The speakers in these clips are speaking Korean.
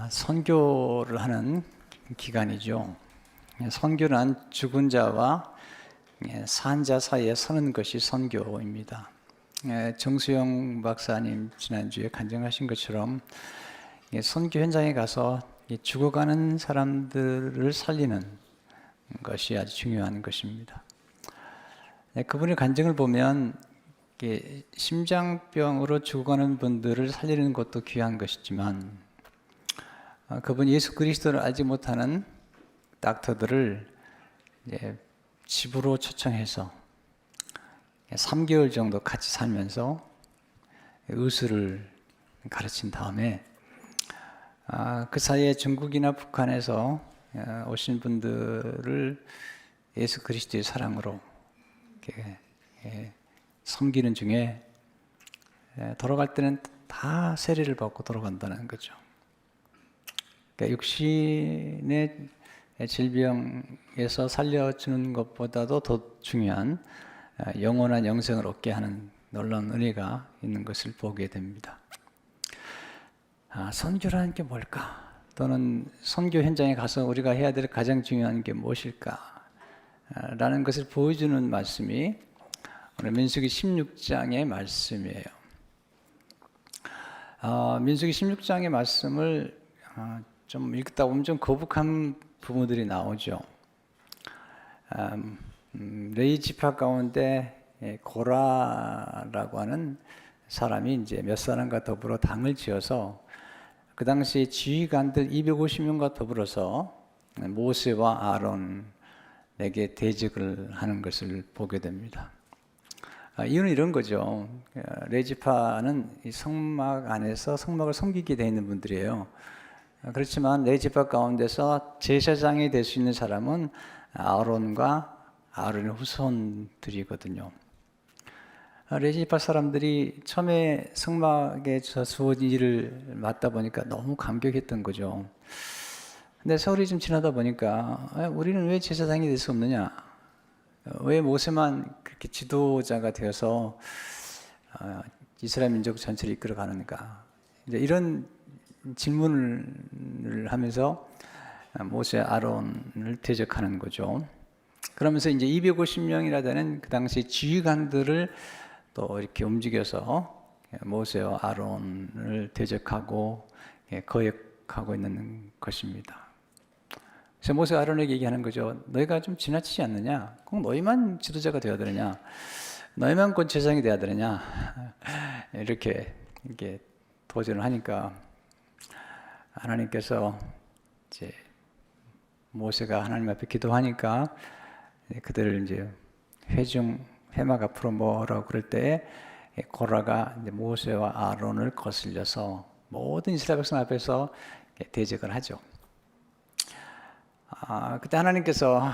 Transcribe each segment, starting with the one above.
선교를 하는 기간이죠. 선교란 죽은 자와 산 자 사이에 서는 것이 선교입니다. 정수영 박사님 지난주에 간증하신 것처럼 선교 현장에 가서 죽어가는 사람들을 살리는 것이 아주 중요한 것입니다. 그분의 간증을 보면 심장병으로 죽어가는 분들을 살리는 것도 귀한 것이지만 그분 예수 그리스도를 알지 못하는 닥터들을 집으로 초청해서 3개월 정도 같이 살면서 의술을 가르친 다음에 그 사이에 중국이나 북한에서 오신 분들을 예수 그리스도의 사랑으로 섬기는 중에 돌아갈 때는 다 세례를 받고 돌아간다는 거죠. 그러니까 육신의 질병에서 살려주는 것보다도 더 중요한 영원한 영생을 얻게 하는 놀라운 은혜가 있는 것을 보게 됩니다. 선교라는 게 뭘까? 또는 선교 현장에 가서 우리가 해야 될 가장 중요한 게 무엇일까? 라는 것을 보여주는 말씀이 오늘 민수기 16장의 말씀이에요. 민수기 16장의 말씀을 좀 읽다 보면 좀 거북한 부분들이 나오죠. 레위 지파 가운데 고라라고 하는 사람이 이제 몇 사람과 더불어 당을 지어서 그 당시 지휘관들 250명과 더불어서 모세와 아론에게 대적을 하는 것을 보게 됩니다. 이유는 이런 거죠. 레위 지파는 이 성막 안에서 성막을 섬기게 되어 있는 분들이에요. 그렇지만 레위 지파 가운데서 제사장이 될 수 있는 사람은 아론과 아론의 후손들이거든요. 레위 지파 사람들이 처음에 성막에 주어진 일을 맡다 보니까 너무 감격했던 거죠. 근데 세월이 좀 지나다 보니까 우리는 왜 제사장이 될 수 없느냐? 왜 모세만 그렇게 지도자가 되어서 이스라엘 민족 전체를 이끌어가는가? 이제 이런 질문을 하면서 모세 아론을 대적하는 거죠. 그러면서 이제 250명이나 되는 그 당시 지휘관들을 또 이렇게 움직여서 모세와 아론을 대적하고 거역하고 있는 것입니다. 그래서 모세 아론에게 얘기하는 거죠. 너희가 좀 지나치지 않느냐? 꼭 너희만 지도자가 되어야 되느냐? 너희만 곧 제사장이 되어야 되느냐? 이렇게 도전을 하니까 하나님께서 이제 모세가 하나님 앞에 기도하니까 그들을 이제 회막 앞으로 모으라고 그럴 때 고라가 이제 모세와 아론을 거슬려서 모든 이스라엘 백성 앞에서 대적을 하죠. 그때 하나님께서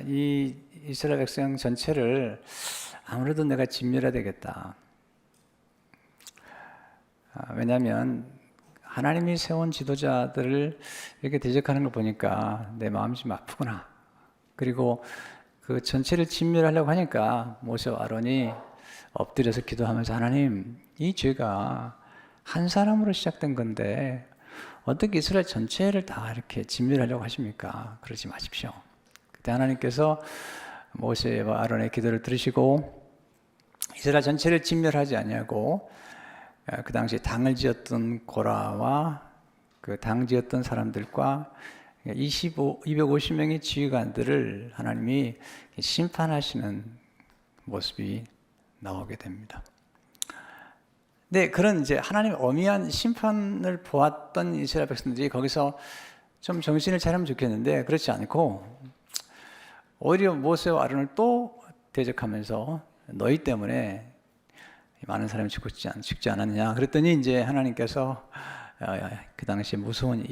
이 이스라엘 백성 전체를 아무래도 내가 진멸해야 되겠다. 왜냐하면 하나님이 세운 지도자들을 이렇게 대적하는 걸 보니까 내 마음이 좀 아프구나. 그리고 그 전체를 진멸하려고 하니까 모세와 아론이 엎드려서 기도하면서 하나님, 이 죄가 한 사람으로 시작된 건데 어떻게 이스라엘 전체를 다 이렇게 진멸하려고 하십니까? 그러지 마십시오. 그때 하나님께서 모세와 아론의 기도를 들으시고 이스라엘 전체를 진멸하지 아니하고 그 당시 당을 지었던 고라와 그 당 지었던 사람들과 250명의 지휘관들을 하나님이 심판하시는 모습이 나오게 됩니다. 네, 그런 이제 하나님의 엄미한 심판을 보았던 이스라엘 백성들이 거기서 좀 정신을 차리면 좋겠는데 그렇지 않고 오히려 모세와 아론을 또 대적하면서 너희 때문에 많은 사람이 죽지 않았느냐. 그랬더니 이제 하나님께서 그 당시에 무서운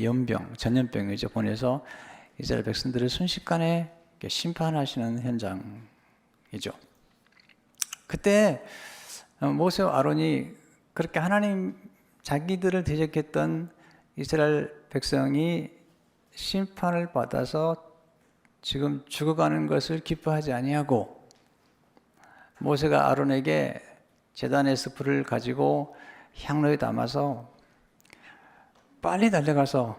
전염병이죠. 보내서 이스라엘 백성들을 순식간에 심판하시는 현장이죠. 그때 모세와 아론이 그렇게 하나님 자기들을 대적했던 이스라엘 백성이 심판을 받아서 지금 죽어가는 것을 기뻐하지 아니하고 모세가 아론에게 제단에서 불을 가지고 향로에 담아서 빨리 달려가서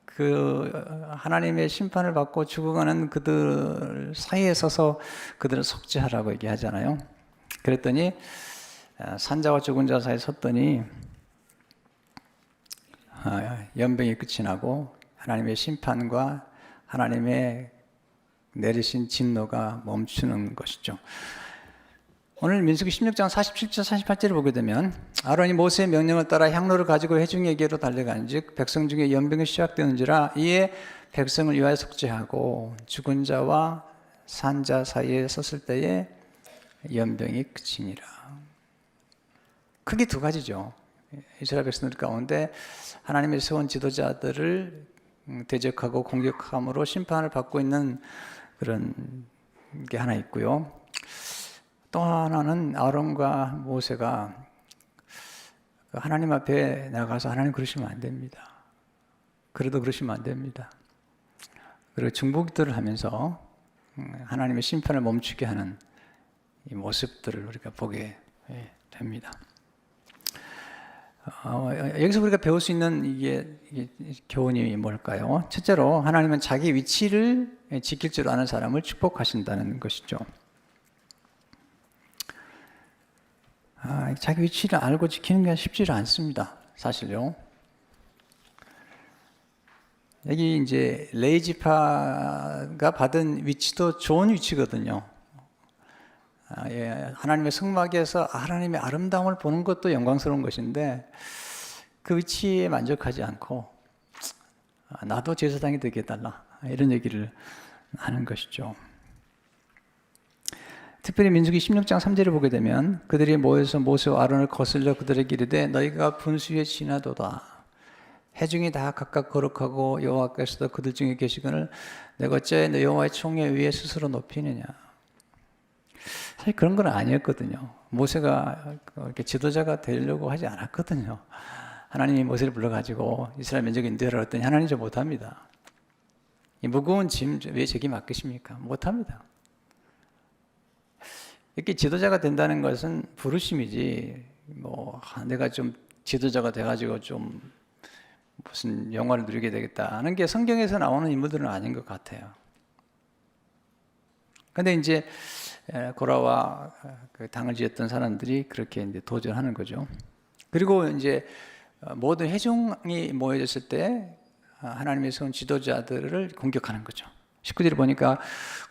그 하나님의 심판을 받고 죽어가는 그들 사이에 서서 그들을 속죄하라고 얘기하잖아요. 그랬더니 산자와 죽은 자 사이에 섰더니 연병이 끝이 나고 하나님의 심판과 하나님의 내리신 진노가 멈추는 것이죠. 오늘 민수기 16장 47절 48절을 보게 되면 아론이 모세의 명령을 따라 향로를 가지고 회중에게로 달려간즉 백성 중에 연병이 시작되는지라 이에 백성을 위하여 속죄하고 죽은 자와 산자 사이에 섰을 때에 연병이 그치니라. 크게 두 가지죠. 이스라엘 백성들 가운데 하나님의 세운 지도자들을 대적하고 공격함으로 심판을 받고 있는 그런 게 하나 있고요. 또 하나는 아론과 모세가 하나님 앞에 나가서 하나님 그러시면 안 됩니다. 그래도 그러시면 안 됩니다. 그리고 중보기도를 하면서 하나님의 심판을 멈추게 하는 이 모습들을 우리가 보게 됩니다. 여기서 우리가 배울 수 있는 이게 교훈이 뭘까요? 첫째로 하나님은 자기 위치를 지킬 줄 아는 사람을 축복하신다는 것이죠. 자기 위치를 알고 지키는 게 쉽지 않습니다. 사실요. 여기 이제 레이지파가 받은 위치도 좋은 위치거든요. 하나님의 성막에서 하나님의 아름다움을 보는 것도 영광스러운 것인데 그 위치에 만족하지 않고 나도 제사장이 되게 해달라 이런 얘기를 하는 것이죠. 특별히 민수기 16장 3절을 보게 되면 그들이 모여서 모세와 아론을 거슬려 그들에게 이르되 너희가 분수에 지나도다. 회중이 다 각각 거룩하고 여호와께서도 그들 중에 계시거늘 내가 어찌하여 너 여호와의 총회 위에 스스로 높이느냐. 사실 그런 건 아니었거든요. 모세가 이렇게 지도자가 되려고 하지 않았거든요. 하나님이 모세를 불러가지고 이스라엘 민족을 인도하라 했더니 하나님 저 못합니다. 이 무거운 짐 왜 저기 맡기십니까? 못합니다. 이렇게 지도자가 된다는 것은 부르심이지 내가 좀 지도자가 돼가지고 좀 무슨 영화를 누리게 되겠다는 게 성경에서 나오는 인물들은 아닌 것 같아요. 근데 이제 고라와 그 당을 지었던 사람들이 그렇게 이제 도전하는 거죠. 그리고 이제 모든 회중이 모여졌을 때 하나님의 세운 지도자들을 공격하는 거죠. 19절에 보니까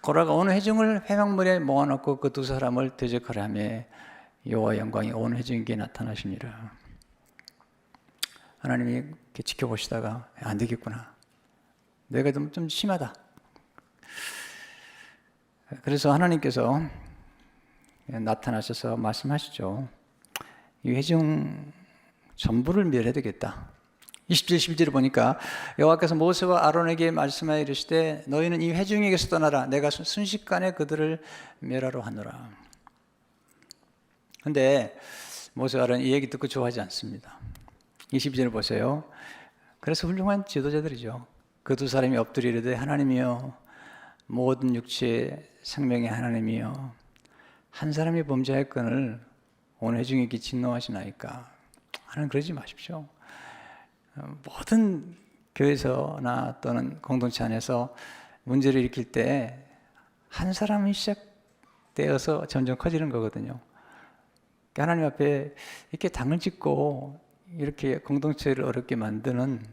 고라가 온 회중을 회막물에 모아놓고 그 두 사람을 대적하려 하며 여호와의 영광이 온 회중에게 나타나시니라. 하나님이 이렇게 지켜보시다가 안 되겠구나. 내가 좀 심하다. 그래서 하나님께서 나타나셔서 말씀하시죠. 이 회중 전부를 멸해야 되겠다. 20절 11절을 보니까 여호와께서 모세와 아론에게 말씀하여 이르시되 너희는 이 회중에게서 떠나라. 내가 순식간에 그들을 멸하러 하노라. 그런데 모세와 아론은 이 얘기 듣고 좋아하지 않습니다. 22절을 보세요. 그래서 훌륭한 지도자들이죠. 그 두 사람이 엎드려 이르되 하나님이여 모든 육체의 생명의 하나님이여 한 사람이 범죄하였거늘 온 회중에게 진노하시나이까. 하나님 그러지 마십시오. 모든 교회에서나 또는 공동체 안에서 문제를 일으킬 때 한 사람이 시작되어서 점점 커지는 거거든요. 하나님 앞에 이렇게 당을 짓고 이렇게 공동체를 어렵게 만드는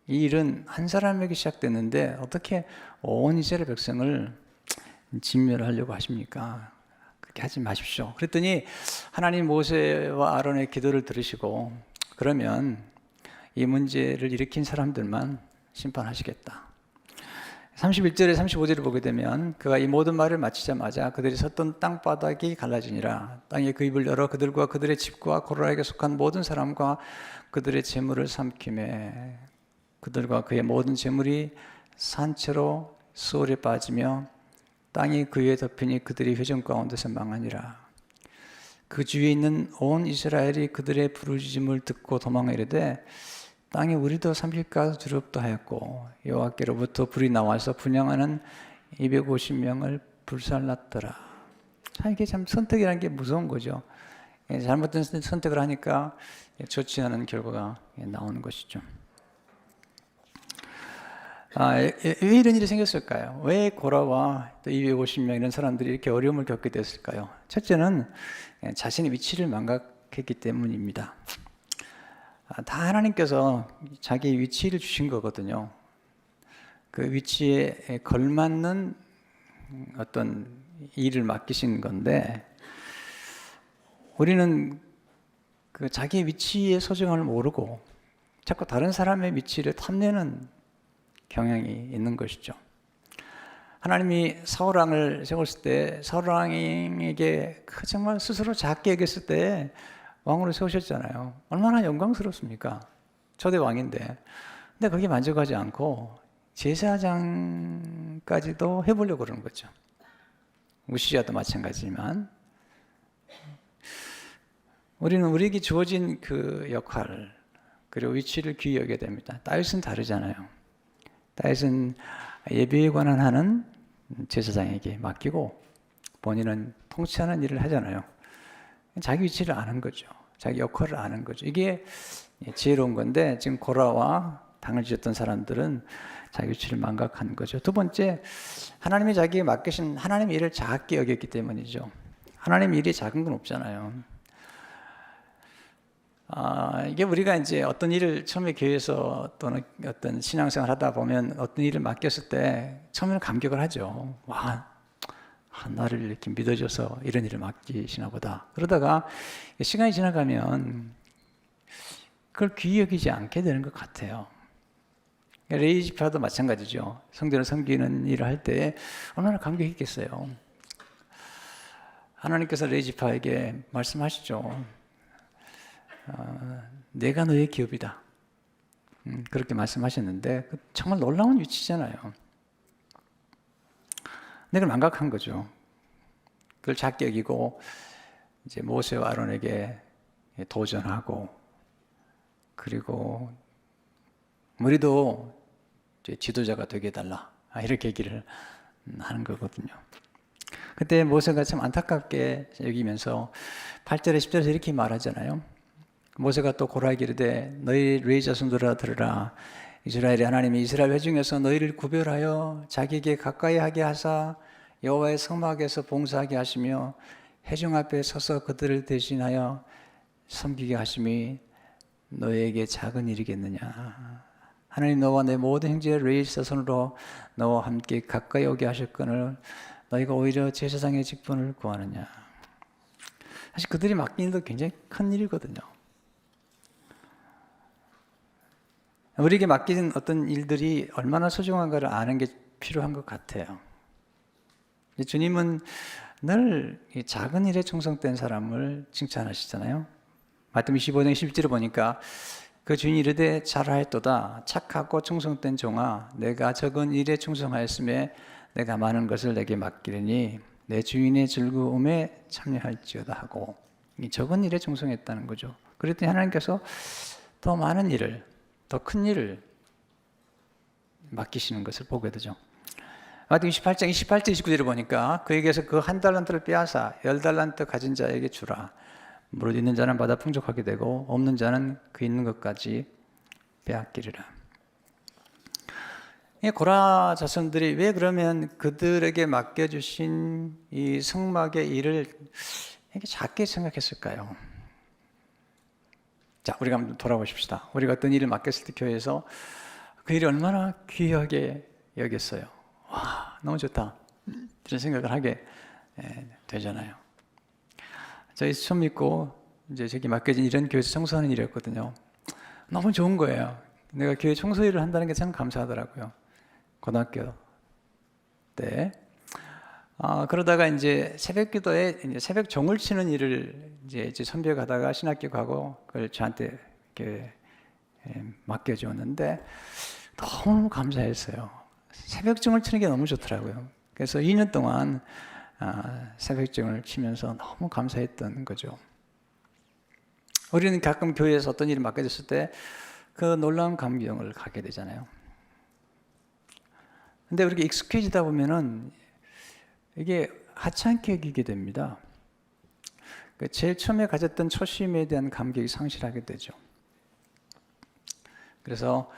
이 일은 한 사람에게 시작됐는데 어떻게 온 이스라엘 백성을 진멸하려고 하십니까? 그렇게 하지 마십시오. 그랬더니 하나님 모세와 아론의 기도를 들으시고 그러면 이 문제를 일으킨 사람들만 심판하시겠다. 31절에 35절을 보게 되면 그가 이 모든 말을 마치자마자 그들이 섰던 땅바닥이 갈라지니라. 땅이 그 입을 열어 그들과 그들의 집과 고라에게 속한 모든 사람과 그들의 재물을 삼키매 그들과 그의 모든 재물이 산채로 수월에 빠지며 땅이 그 위에 덮이니 그들이 회중 가운데서 망하니라. 그 주위에 있는 온 이스라엘이 그들의 부르짖음을 듣고 도망하 이르되 땅에 우리도 삼킬까 두렵다 하였고 여호와께로부터 불이 나와서 분향하는 250명을 불살랐더라. 참 이게 참 선택이라는 게 무서운 거죠. 잘못된 선택을 하니까 좋지 않은 결과가 나오는 것이죠. 왜 이런 일이 생겼을까요? 왜 고라와 또 250명 이런 사람들이 이렇게 어려움을 겪게 됐을까요? 첫째는 자신의 위치를 망각했기 때문입니다. 다 하나님께서 자기 위치를 주신 거거든요. 그 위치에 걸맞는 어떤 일을 맡기신 건데, 우리는 그 자기 위치의 소중함을 모르고 자꾸 다른 사람의 위치를 탐내는 경향이 있는 것이죠. 하나님이 사울왕을 세웠을 때 사울왕에게 정말 스스로 작게 여겼을 때 왕으로 세우셨잖아요. 얼마나 영광스럽습니까? 초대 왕인데. 근데 거기에 만족하지 않고 제사장까지도 해보려고 그러는 거죠. 우시야도 마찬가지지만 우리는 우리에게 주어진 그 역할 그리고 위치를 귀히 여겨야 됩니다. 다윗은 다르잖아요. 다윗은 예배에 관한 하는 제사장에게 맡기고 본인은 통치하는 일을 하잖아요. 자기 위치를 아는 거죠. 자기 역할을 아는 거죠. 이게 지혜로운 건데 지금 고라와 당을 지었던 사람들은 자기 위치를 망각한 거죠. 두 번째, 하나님이 자기에게 맡기신 하나님의 일을 작게 여겼기 때문이죠. 하나님의 일이 작은 건 없잖아요. 이게 우리가 이제 어떤 일을 처음에 교회에서 또는 어떤 신앙생활 하다 보면 어떤 일을 맡겼을 때 처음에는 감격을 하죠. 와, 나를 이렇게 믿어줘서 이런 일을 맡기시나 보다. 그러다가 시간이 지나가면 그걸 귀히 여기지 않게 되는 것 같아요. 레위 지파도 마찬가지죠. 성전을 섬기는 일을 할 때 얼마나 감격했겠어요. 하나님께서 레위 지파에게 말씀하시죠. 내가 너의 기업이다. 그렇게 말씀하셨는데 정말 놀라운 위치잖아요. 내가 망각한 거죠. 그걸 작게 여기고 이제 모세와 아론에게 도전하고 그리고 우리도 이제 지도자가 되게 해달라 이렇게 얘기를 하는 거거든요. 그때 모세가 참 안타깝게 여기면서 8절에 10절에서 이렇게 말하잖아요. 모세가 또 고라에게 이르되 너희 레위 자손들아 들으라. 이스라엘의 하나님이 이스라엘 회중에서 너희를 구별하여 자기에게 가까이 하게 하사 여호와의 성막에서 봉사하게 하시며 회중 앞에 서서 그들을 대신하여 섬기게 하심이 너희에게 작은 일이겠느냐. 하나님 너와 내 모든 형제 레위 자손으로 너와 함께 가까이 오게 하셨거늘 너희가 오히려 제사장의 직분을 구하느냐. 사실 그들이 맡긴 일도 굉장히 큰 일이거든요. 우리에게 맡긴 어떤 일들이 얼마나 소중한가를 아는 게 필요한 것 같아요. 주님은 늘 작은 일에 충성된 사람을 칭찬하시잖아요. 마태복음 25장 11절을 보니까 그 주인이 이르되 잘하였도다 착하고 충성된 종아 내가 적은 일에 충성하였음에 내가 많은 것을 내게 맡기리니 내 주인의 즐거움에 참여할지어다 하고 이 적은 일에 충성했다는 거죠. 그랬더니 하나님께서 더 많은 일을 더 큰 일을 맡기시는 것을 보게 되죠. 마태복음 28장 28절 29절을 보니까 그에게서 그 한 달란트를 빼앗아 10달란트 가진 자에게 주라. 무릇 있는 자는 받아 풍족하게 되고 없는 자는 그 있는 것까지 빼앗기리라. 고라 자손들이 왜 그러면 그들에게 맡겨주신 이 성막의 일을 이렇게 작게 생각했을까요? 자, 우리가 한번 돌아보십시다. 우리가 어떤 일을 맡겼을 때 교회에서 그 일이 얼마나 귀하게 여겼어요. 와, 너무 좋다. 이런 생각을 하게 되잖아요. 저희 처음 믿고 이제 저기 맡겨진 이런 교회에서 청소하는 일이었거든요. 너무 좋은 거예요. 내가 교회 청소 일을 한다는 게 참 감사하더라고요. 고등학교 때. 그러다가 이제 새벽 기도에 이제 새벽 종을 치는 일을 이제 선배 가다가 신학교 가고 그걸 저한테 이렇게 맡겨주었는데 너무 감사했어요. 새벽 종을 치는 게 너무 좋더라고요. 그래서 2년 동안 새벽 종을 치면서 너무 감사했던 거죠. 우리는 가끔 교회에서 어떤 일을 맡겨졌을 때 그 놀라운 감격을 갖게 되잖아요. 근데 우리가 익숙해지다 보면은 이게 하찮게 여기게 됩니다. 제일 처음에 가졌던 초심에 대한 감격이 상실하게 되죠. 그래서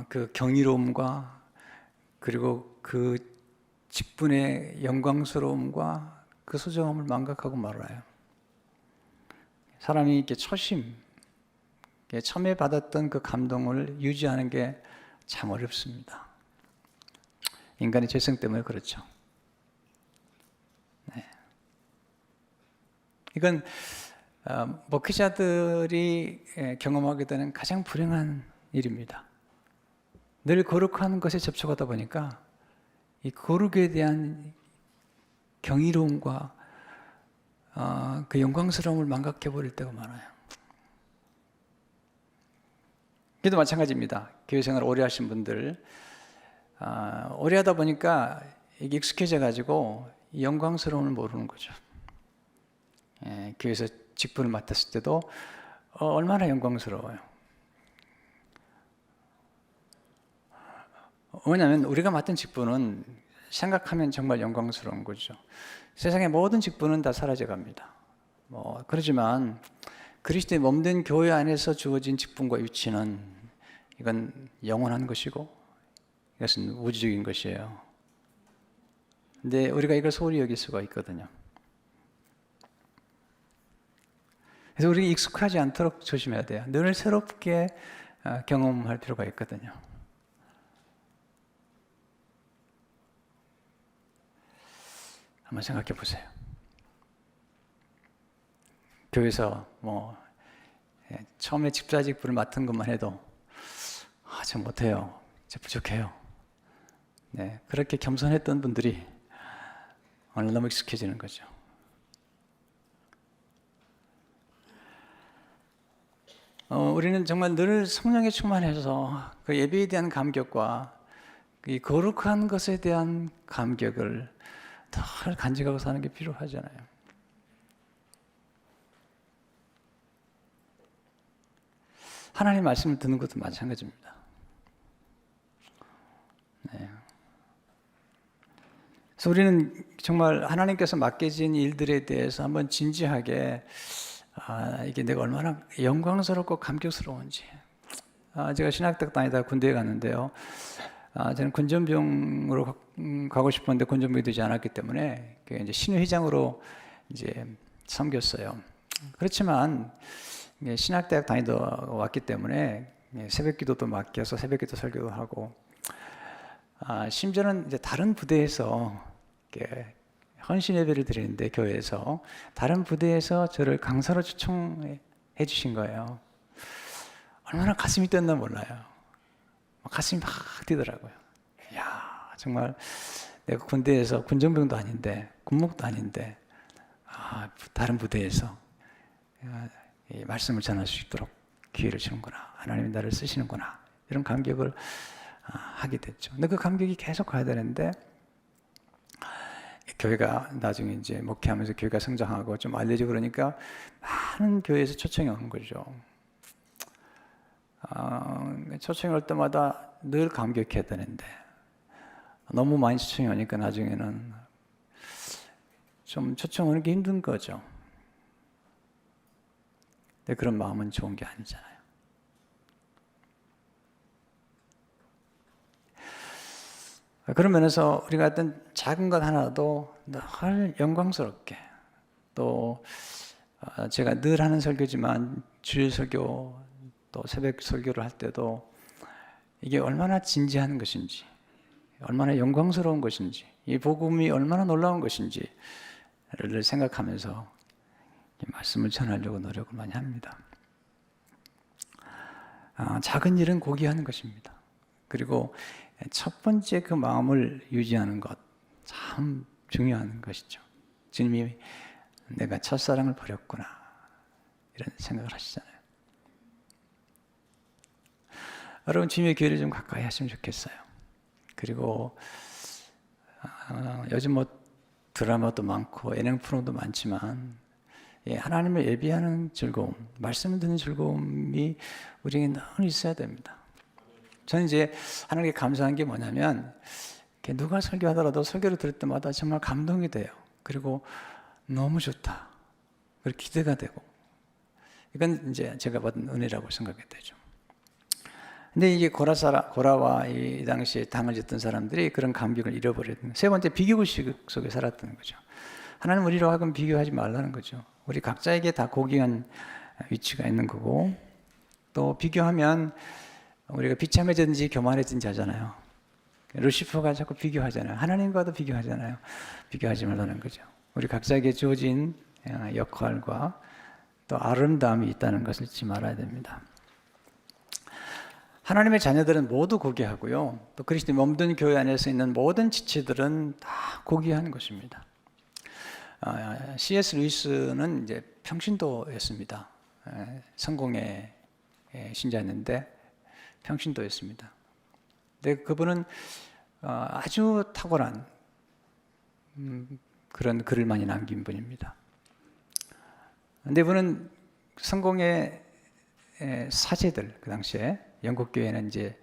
그 경이로움과 그리고 그 직분의 영광스러움과 그 소중함을 망각하고 말아요. 사람이 이렇게 초심, 처음에 받았던 그 감동을 유지하는 게 참 어렵습니다. 인간의 죄성 때문에 그렇죠. 네. 이건 목회자들이 경험하게 되는 가장 불행한 일입니다. 늘 거룩한 것에 접촉하다 보니까 이 거룩에 대한 경이로움과 그 영광스러움을 망각해 버릴 때가 많아요. 그래도 마찬가지입니다. 교회 생활 오래 하신 분들 오래 하다 보니까 이게 익숙해져 가지고 영광스러움을 모르는 거죠. 교회에서 직분을 맡았을 때도 얼마나 영광스러워요. 왜냐하면 우리가 맡은 직분은 생각하면 정말 영광스러운 거죠. 세상의 모든 직분은 다 사라져 갑니다. 그렇지만 그리스도의 몸된 교회 안에서 주어진 직분과 위치는 이건 영원한 것이고 이것은 우주적인 것이에요. 근데 우리가 이걸 소홀히 여길 수가 있거든요. 그래서 우리가 익숙하지 않도록 조심해야 돼요. 늘 새롭게 경험할 필요가 있거든요. 한번 생각해 보세요. 교회에서 처음에 집사 직분을 맡은 것만 해도 저 못해요. 저 부족해요. 네, 그렇게 겸손했던 분들이 오늘 너무 익숙해지는 거죠. 우리는 정말 늘 성령에 충만해서 그 예배에 대한 감격과 이 거룩한 것에 대한 감격을 늘 간직하고 사는 게 필요하잖아요. 하나님 말씀을 듣는 것도 마찬가지입니다. 네. 그래서 우리는 정말 하나님께서 맡겨진 일들에 대해서 한번 진지하게 이게 내가 얼마나 영광스럽고 감격스러운지. 제가 신학대학 다니다가 군대에 갔는데요. 저는 군전병으로 가고 싶었는데 군전병이 되지 않았기 때문에 이제 신회장으로 이제 섬겼어요. 그렇지만 신학대학 다니다 왔기 때문에 새벽기도도 맡겨서 새벽기도 설교도 하고, 심지어는 이제 다른 부대에서 헌신 예배를 드리는데 교회에서 다른 부대에서 저를 강사로 초청해 주신 거예요. 얼마나 가슴이 뛰었나 몰라요. 가슴이 막 뛰더라고요. 이야, 정말 내가 군대에서 군정병도 아닌데 군목도 아닌데 다른 부대에서 이 말씀을 전할 수 있도록 기회를 주는구나. 하나님이 나를 쓰시는구나. 이런 감격을 하게 됐죠. 근데 그 감격이 계속 가야 되는데 교회가 나중에 이제 목회하면서 교회가 성장하고 좀 알려지고 그러니까 많은 교회에서 초청이 오는 거죠. 초청이 올 때마다 늘 감격해야 되는데 너무 많이 초청이 오니까 나중에는 좀 초청 오는 게 힘든 거죠. 근데 그런 마음은 좋은 게 아니잖아요. 그런 면에서 우리가 어떤 작은 것 하나도 늘 영광스럽게, 또 제가 늘 하는 설교지만 주일 설교 또 새벽 설교를 할 때도 이게 얼마나 진지한 것인지, 얼마나 영광스러운 것인지, 이 복음이 얼마나 놀라운 것인지를 생각하면서 말씀을 전하려고 노력을 많이 합니다. 작은 일은 고귀하는 것입니다. 그리고 첫 번째 그 마음을 유지하는 것 참 중요한 것이죠. 주님이 내가 첫사랑을 버렸구나 이런 생각을 하시잖아요. 여러분 주님의 교회를 좀 가까이 하시면 좋겠어요. 그리고 요즘 드라마도 많고 예능 프로도 많지만 하나님을 예배하는 즐거움, 말씀을 듣는 즐거움이 우리에게 늘 있어야 됩니다. 저는 이제 하나님께 감사한 게 뭐냐면 누가 설교하더라도 설교를 들을 때마다 정말 감동이 돼요. 그리고 너무 좋다. 그리고 기대가 되고, 이건 이제 제가 받은 은혜라고 생각이 되죠. 근데 이게 고라와 이 당시에 당을 짓던 사람들이 그런 감격을 잃어버렸던, 세 번째 비교의식 속에 살았던 거죠. 하나님 우리로 하여금 비교하지 말라는 거죠. 우리 각자에게 다 고귀한 위치가 있는 거고, 또 비교하면 우리가 비참해지든지 교만해지든지 하잖아요. 루시퍼가 자꾸 비교하잖아요. 하나님과도 비교하잖아요. 비교하지 말라는 거죠. 우리 각자에게 주어진 역할과 또 아름다움이 있다는 것을 잊지 말아야 됩니다. 하나님의 자녀들은 모두 고귀하고요. 또 그리스도의 몸된 교회 안에서 있는 모든 지체들은 다 고귀한 것입니다. C.S. 루이스는 이제 평신도였습니다. 성공의 신자였는데 평신도였습니다. 근데 그분은 아주 탁월한 그런 글을 많이 남긴 분입니다. 근데 그분은 성공의 사제들, 그 당시에 영국 교회는 이제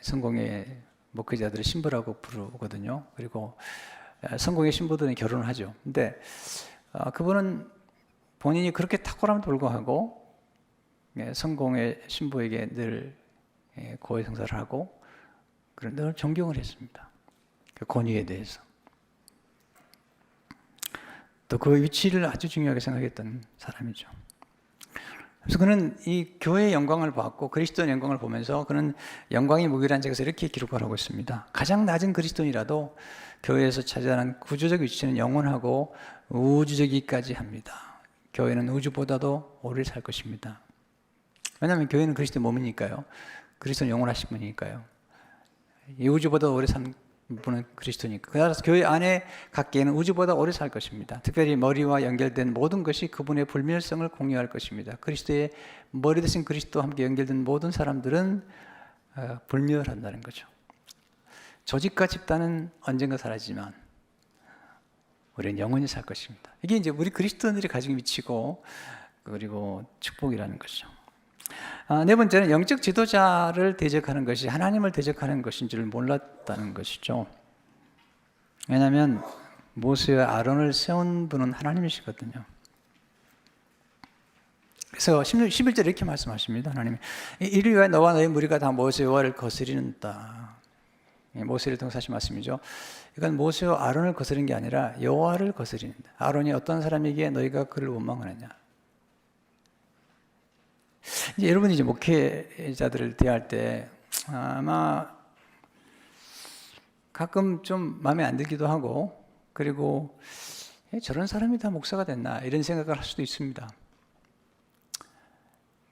성공의 목회자들을 신부라고 부르거든요. 그리고 성공의 신부들은 결혼을 하죠. 근데 그분은 본인이 그렇게 탁월함에도 불구하고 성공의 신부에게 늘 고해성사를 하고 늘 존경을 했습니다. 그 권위에 대해서. 또 그 위치를 아주 중요하게 생각했던 사람이죠. 그래서 그는 이 교회의 영광을 봤고 그리스도의 영광을 보면서 그는 영광이 무기란 책에서 이렇게 기록을 하고 있습니다. 가장 낮은 그리스도인이라도 교회에서 차지하는 구조적 위치는 영원하고 우주적이기까지 합니다. 교회는 우주보다도 오래 살 것입니다. 왜냐하면 교회는 그리스도의 몸이니까요. 그리스도는 영원하신 분이니까요. 이 우주보다 오래 산 분은 그리스도니까. 그래서 교회 안에 각 개는 우주보다 오래 살 것입니다. 특별히 머리와 연결된 모든 것이 그분의 불멸성을 공유할 것입니다. 그리스도의 머리 대신 그리스도와 함께 연결된 모든 사람들은 불멸한다는 거죠. 조직과 집단은 언젠가 사라지지만 우리는 영원히 살 것입니다. 이게 이제 우리 그리스도인들이 가진 위치고 그리고 축복이라는 것이죠. 네 번째는 영적 지도자를 대적하는 것이 하나님을 대적하는 것인 줄 몰랐다는 것이죠. 왜냐하면 모세와 아론을 세운 분은 하나님이시거든요. 그래서 11절에 이렇게 말씀하십니다. 하나님이 이를 위하여 너와 너의 무리가 다 모세와를 거스리는다. 모세를 통해서 하신 말씀이죠. 이건 모세와 아론을 거스린 게 아니라 여호와를 거스리는다. 아론이 어떤 사람이기에 너희가 그를 원망하느냐. 이제 여러분이 이제 목회자들을 대할 때 아마 가끔 좀 마음에 안 들기도 하고 그리고 저런 사람이 다 목사가 됐나 이런 생각을 할 수도 있습니다.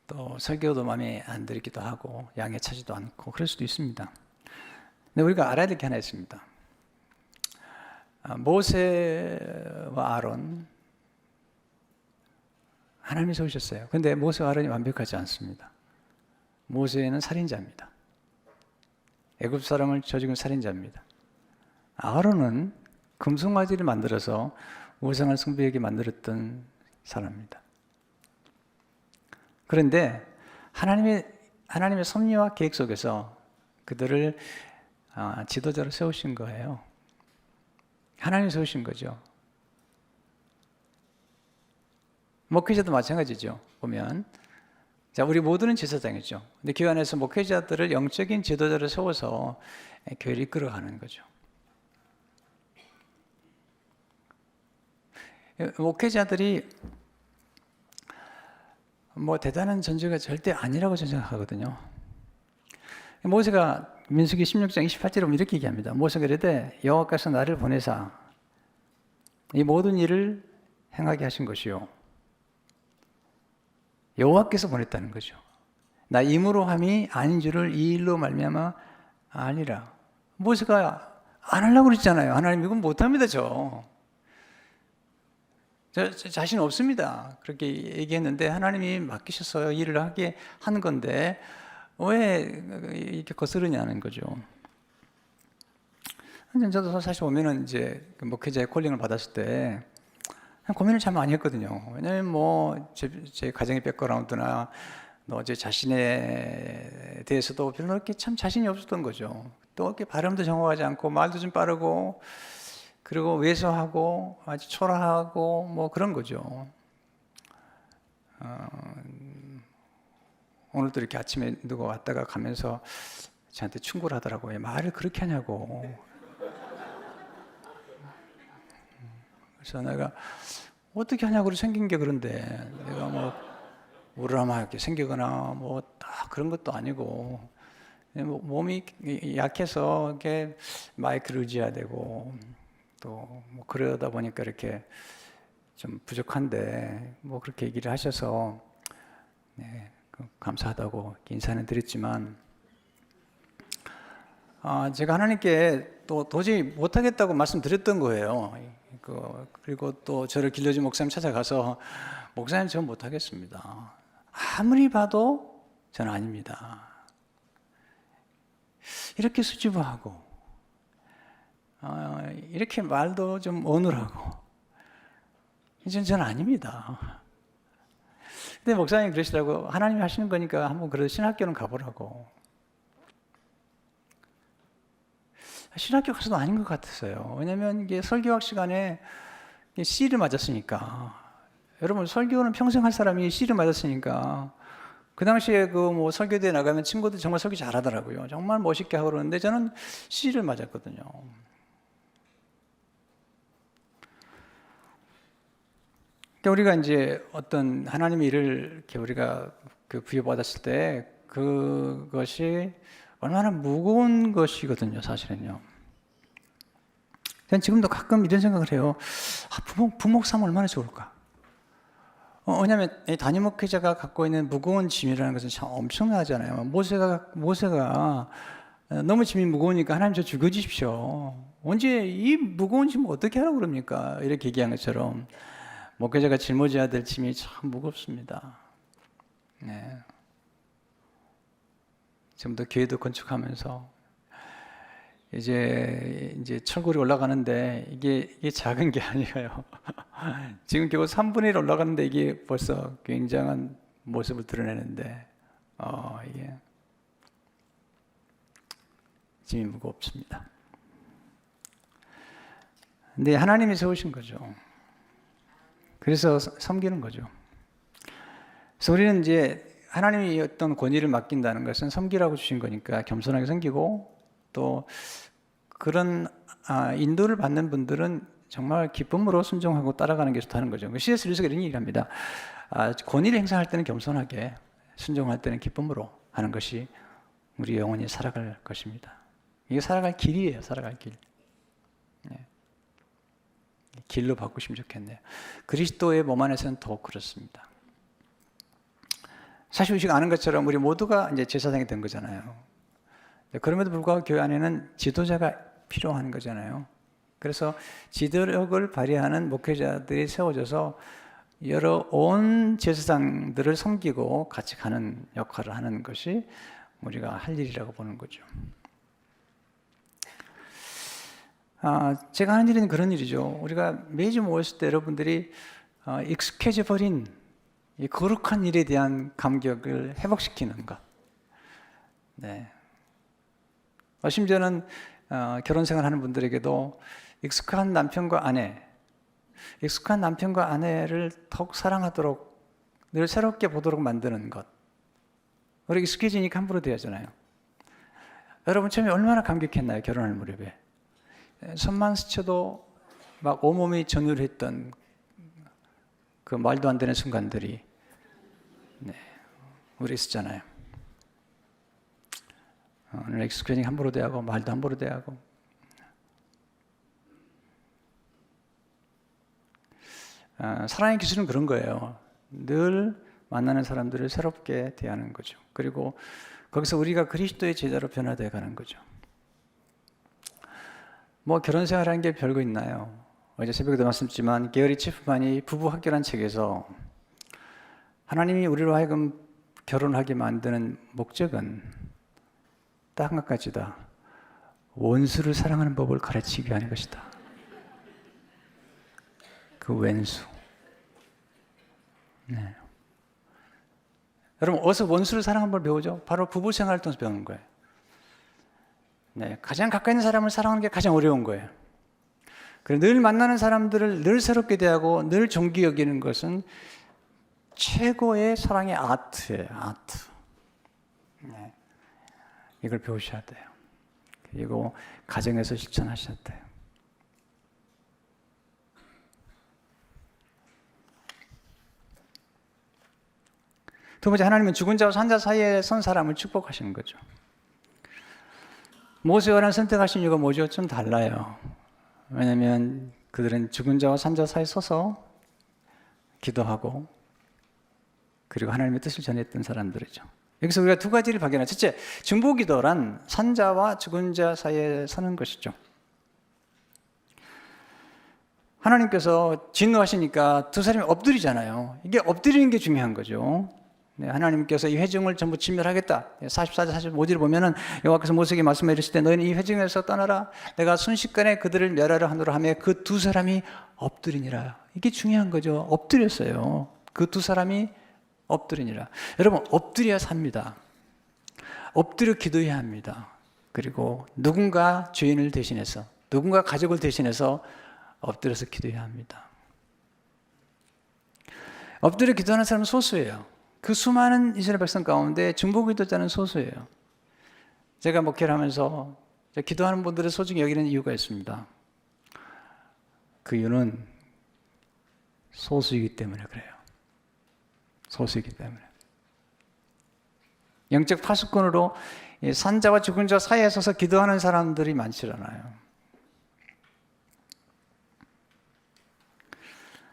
또 설교도 마음에 안 들기도 하고 양해 차지도 않고 그럴 수도 있습니다. 근데 우리가 알아야 될 게 하나 있습니다. 모세와 아론 하나님이 세우셨어요. 그런데 모세와 아론이 완벽하지 않습니다. 모세는 살인자입니다. 애굽 사람을 저지른 살인자입니다. 아론은 금송아지를 만들어서 우상을 숭배하게 만들었던 사람입니다. 그런데 하나님의 섭리와 계획 속에서 그들을 지도자로 세우신 거예요. 하나님이 세우신 거죠. 목회자도 마찬가지죠. 보면 자, 우리 모두는 제사장이죠. 근데 교회 안에서 목회자들을 영적인 지도자를 세워서 교회를 이끌어가는 거죠. 목회자들이 뭐 대단한 존재가 절대 아니라고 저는 생각하거든요. 모세가 민수기 16장 28절에 보면 이렇게 얘기합니다. 모세가 이르되 여호와께서 나를 보내사 이 모든 일을 행하게 하신 것이요. 여호와께서 보냈다는 거죠. 나 임으로 함이 아닌 줄을 이 일로 말미암아 아니라. 모세가 안 하려고 그랬잖아요. 하나님 이건 못합니다. 저 자신 없습니다. 그렇게 얘기했는데 하나님이 맡기셨어요. 일을 하게 하는 건데 왜 이렇게 거스르냐는 거죠. 저도 사실 보면은 이제 목회자의 콜링을 받았을 때 고민을 참 많이 했거든요. 왜냐하면 뭐 제 가정의 백그라운드나 제 자신에 대해서도 별로 이렇게 참 자신이 없었던 거죠. 또 이렇게 발음도 정확하지 않고 말도 좀 빠르고 그리고 왜소하고 아주 초라하고 뭐 그런 거죠. 오늘도 이렇게 아침에 누가 왔다가 가면서 저한테 충고를 하더라고요. 왜 말을 그렇게 하냐고. 그래서 내가 어떻게 하냐고 생긴 게 그런데 내가 뭐 우람하게 생기거나 뭐 딱 그런 것도 아니고 몸이 약해서 이렇게 마이크를 의지해야 되고 또 뭐 그러다 보니까 이렇게 좀 부족한데 뭐 그렇게 얘기를 하셔서 네, 감사하다고 인사는 드렸지만 제가 하나님께 또 도저히 못하겠다고 말씀드렸던 거예요. 그리고 또 저를 길러준 목사님 찾아가서 목사님 저 못하겠습니다. 아무리 봐도 저는 아닙니다. 이렇게 수줍어하고 이렇게 말도 좀 어눌하고 이제 저는 아닙니다. 근데 목사님 그러시더라고. 하나님이 하시는 거니까 한번 그래도 신학교는 가보라고. 신학교 가서도 아닌 것 같았어요. 왜냐하면 이게 설교학 시간에 C를 맞았으니까. 여러분 설교는 평생 할 사람이 C를 맞았으니까 그 당시에 그 뭐 설교대에 나가면 친구들 정말 설교 잘하더라고요. 정말 멋있게 하고 그러는데 저는 C를 맞았거든요. 그러니까 우리가 이제 어떤 하나님의 일을 이렇게 우리가 부여받았을 때 그것이 얼마나 무거운 것이거든요, 사실은요. 저는 지금도 가끔 이런 생각을 해요. 부목 삼으면 얼마나 좋을까? 왜냐하면 단임 목회자가 갖고 있는 무거운 짐이라는 것은 참 엄청나잖아요. 모세가 너무 짐이 무거우니까 하나님 저 죽여주십시오. 언제 이 무거운 짐을 어떻게 하라고 그럽니까? 이렇게 얘기한 것처럼 목회자가 짊어져야 될 짐이 참 무겁습니다. 네. 지금도 교회도 건축하면서 이제 철골이 올라가는데 이게 작은 게 아니에요. 지금 겨우 3분의 1 올라가는데 이게 벌써 굉장한 모습을 드러내는데 이게 짐이 무겁습니다. 근데 하나님이 세우신 거죠. 그래서 섬기는 거죠. 그래서 우리는 이제 하나님이 어떤 권위를 맡긴다는 것은 섬기라고 주신 거니까 겸손하게 섬기고 또 그런 인도를 받는 분들은 정말 기쁨으로 순종하고 따라가는 게 좋다는 거죠. C.S. 루이스가 이런 얘기를 합니다. 권위를 행사할 때는 겸손하게, 순종할 때는 기쁨으로 하는 것이 우리 영혼이 살아갈 것입니다. 이게 살아갈 길이에요. 살아갈 길. 네. 길로 바꾸시면 좋겠네요. 그리스도의 몸 안에서는 더욱 그렇습니다. 사실 우리가 아는 것처럼 우리 모두가 이제 제사장이 된 거잖아요. 그럼에도 불구하고 교회 안에는 지도자가 필요한 거잖아요. 그래서 지도력을 발휘하는 목회자들이 세워져서 여러 온 제사장들을 섬기고 같이 가는 역할을 하는 것이 우리가 할 일이라고 보는 거죠. 제가 하는 일은 그런 일이죠. 우리가 매주 모였을 때 여러분들이 익숙해져 버린 이 거룩한 일에 대한 감격을 회복시키는 것. 네. 심지어는 결혼 생활하는 분들에게도 익숙한 남편과 아내를 더욱 사랑하도록 늘 새롭게 보도록 만드는 것. 우리 익숙해지니까 함부로 대하잖아요. 여러분 처음에 얼마나 감격했나요? 결혼할 무렵에. 손만 스쳐도 막 온몸이 전율했던 그 말도 안 되는 순간들이 우리 있었잖아요. 오늘 익숙해지니까 함부로 대하고 말도 함부로 대하고 사랑의 기술은 그런 거예요. 늘 만나는 사람들을 새롭게 대하는 거죠. 그리고 거기서 우리가 그리스도의 제자로 변화되어 가는 거죠. 뭐 결혼 생활하는 게 별거 있나요? 어제 새벽에도 말씀드렸지만 게어리 체프만이 부부 학교란 책에서 하나님이 우리로 하여금 결혼하게 만드는 목적은 딱 한 가지다. 원수를 사랑하는 법을 가르치기 위한 것이다. 그 왼수. 네. 여러분 어디서 원수를 사랑하는 법을 배우죠? 바로 부부 생활을 통해서 배우는 거예요. 네, 가장 가까이 있는 사람을 사랑하는 게 가장 어려운 거예요. 그래서 늘 만나는 사람들을 늘 새롭게 대하고 늘 존귀 여기는 것은 최고의 사랑의 아트예요. 아트. 네. 이걸 배우셔야 돼요. 그리고 가정에서 실천하셔야 돼요. 두 번째, 하나님은 죽은 자와 산 자 사이에 선 사람을 축복하시는 거죠. 모세와는 선택하신 이유가 뭐죠? 좀 달라요. 왜냐하면 그들은 죽은 자와 산 자 사이에 서서 기도하고 그리고 하나님의 뜻을 전했던 사람들이죠. 여기서 우리가 두 가지를 발견해요. 첫째, 중보기도란 산자와 죽은 자 사이에 서는 것이죠. 하나님께서 진노하시니까 두 사람이 엎드리잖아요. 이게 엎드리는 게 중요한 거죠. 네, 하나님께서 이 회중을 전부 진멸하겠다. 44절 45절을 보면은 여호와께서 모세에게 말씀해 이르실 때 너희는 이 회중에서 떠나라. 내가 순식간에 그들을 멸하려 하노라 하며 그 두 사람이 엎드리니라. 이게 중요한 거죠. 엎드렸어요. 그 두 사람이 엎드리니라. 여러분, 엎드려야 삽니다. 엎드려 기도해야 합니다. 그리고 누군가 죄인을 대신해서, 누군가 가족을 대신해서 엎드려서 기도해야 합니다. 엎드려 기도하는 사람은 소수예요. 그 수많은 이스라엘 백성 가운데 중보기도자는 소수예요. 제가 목회를 하면서 기도하는 분들을 소중히 여기는 이유가 있습니다. 그 이유는 소수이기 때문에 그래요. 소수이기 때문에. 영적 파수꾼으로 산자와 죽은 자 사이에 서서 기도하는 사람들이 많지 않아요.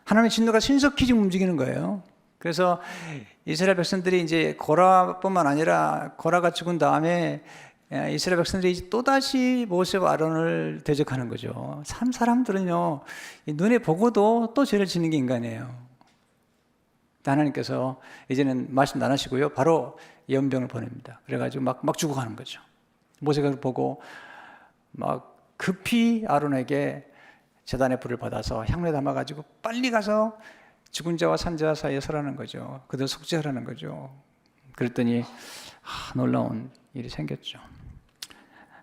하나님의 진노가 신속히 지금 움직이는 거예요. 그래서 이스라엘 백성들이 이제 고라뿐만 아니라 고라가 죽은 다음에 이스라엘 백성들이 또다시 모세와 아론을 대적하는 거죠. 사람들은요, 눈에 보고도 또 죄를 짓는 게 인간이에요. 하나님께서 이제는 말씀 안 하시고요, 바로 연병을 보냅니다. 그래가지고 막 죽어가는 거죠. 모세가 보고 막 급히 아론에게 제단의 불을 받아서 향로에 담아가지고 빨리 가서 죽은 자와 산 자 사이에 서라는 거죠. 그들 속죄하라는 거죠. 그랬더니 놀라운 일이 생겼죠.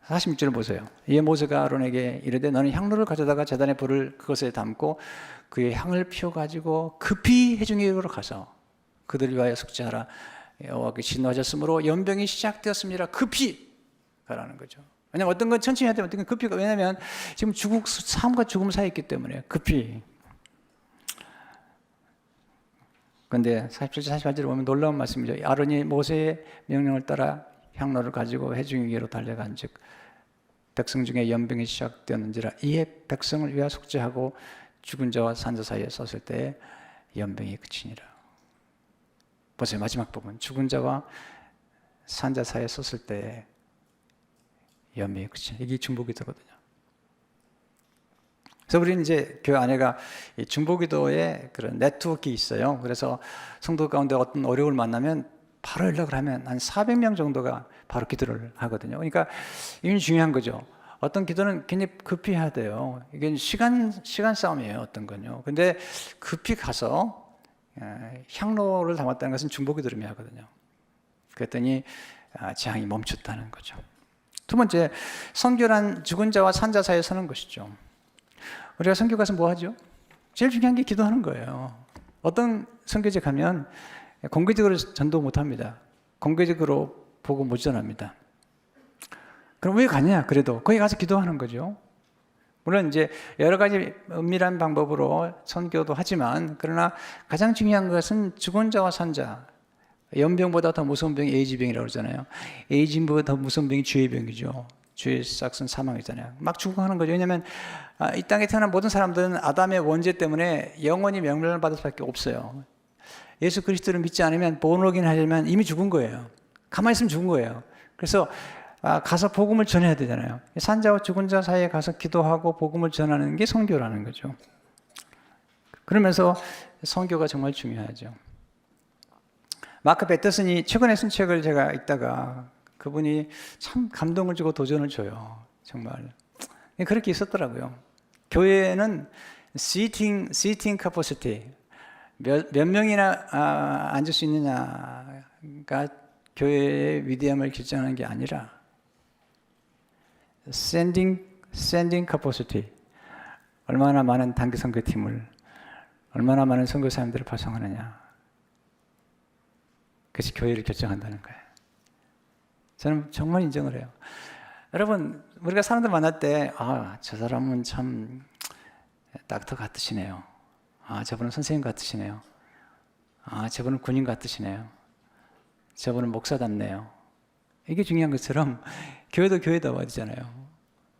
46절을 보세요. 이에 모세가 아론에게 이르되 너는 향로를 가져다가 제단의 불을 그것에 담고 그의 향을 피워가지고 급히 회중에게로 가서 그들을 위하여 속죄하라. 여호와께서 진노하셨으므로 연병이 시작되었습니다. 급히 가라는 거죠. 왜냐하면 어떤 건 천천히 해야 되면 어떤 건 급히 가. 왜냐하면 지금 삶과 죽음 사이에 있기 때문에 급히. 그런데 47절 48절에 보면 놀라운 말씀이죠. 아론이 모세의 명령을 따라 향로를 가지고 회중에게로 달려간 즉 백성 중에 연병이 시작되었는지라 이에 백성을 위하여 속죄하고 죽은 자와 산 자 사이에 섰을 때 연병이 그치니라. 보세요. 마지막 부분. 죽은 자와 산 자 사이에 섰을 때 연병이 그치니라. 이게 중보기도거든요. 그래서 우리는 이제 교회 안에가 중보기도의 그런 네트워크가 있어요. 그래서 성도 가운데 어떤 어려움을 만나면 바로 연락을 하면 한 400명 정도가 바로 기도를 하거든요. 그러니까 이건 중요한 거죠. 어떤 기도는 굉장히 급히 해야 돼요. 이게 시간 싸움이에요. 어떤 건요. 근데 급히 가서 향로를 담았다는 것은 중보기도를 의미하거든요. 그랬더니 재앙이 멈췄다는 거죠. 두 번째, 선교란 죽은 자와 산 자 사이에 서는 것이죠. 우리가 선교 가서 뭐 하죠? 제일 중요한 게 기도하는 거예요. 어떤 선교지 가면 공개적으로 전도 못 합니다. 공개적으로 보고 못 전합니다. 그럼 왜 가냐? 그래도 거기 가서 기도하는 거죠. 물론 이제 여러 가지 은밀한 방법으로 선교도 하지만 그러나 가장 중요한 것은 죽은 자와 산 자. 연병보다 더 무서운 병이 에이즈병이라고 그러잖아요. 에이즈병보다 더 무서운 병이 죄의 병이죠. 죄의 싹은 사망이잖아요. 막 죽어가는 거죠. 왜냐하면 이 땅에 태어난 모든 사람들은 아담의 원죄 때문에 영원히 명령을 받을 수밖에 없어요. 예수 그리스도를 믿지 않으면 본어긴 하지만 이미 죽은 거예요. 가만히 있으면 죽은 거예요. 그래서 가서 복음을 전해야 되잖아요. 산자와 죽은 자 사이에 가서 기도하고 복음을 전하는 게 선교라는 거죠. 그러면서 선교가 정말 중요하죠. 마크 베터슨이 최근에 쓴 책을 제가 읽다가 그분이 참 감동을 주고 도전을 줘요. 정말 그렇게 있었더라고요. 교회는 seating capacity 몇 명이나 앉을 수 있느냐가 교회의 위대함을 결정하는 게 아니라 sending capacity 얼마나 많은 단기 선교팀을 얼마나 많은 선교사님들을 파송하느냐 그것이 교회를 결정한다는 거예요. 저는 정말 인정을 해요. 여러분, 우리가 사람들 만날 때, 저 사람은 참 닥터 같으시네요. 저분은 선생님 같으시네요. 저분은 군인 같으시네요. 저분은 목사답네요. 이게 중요한 것처럼 교회도 교회다워야 되잖아요.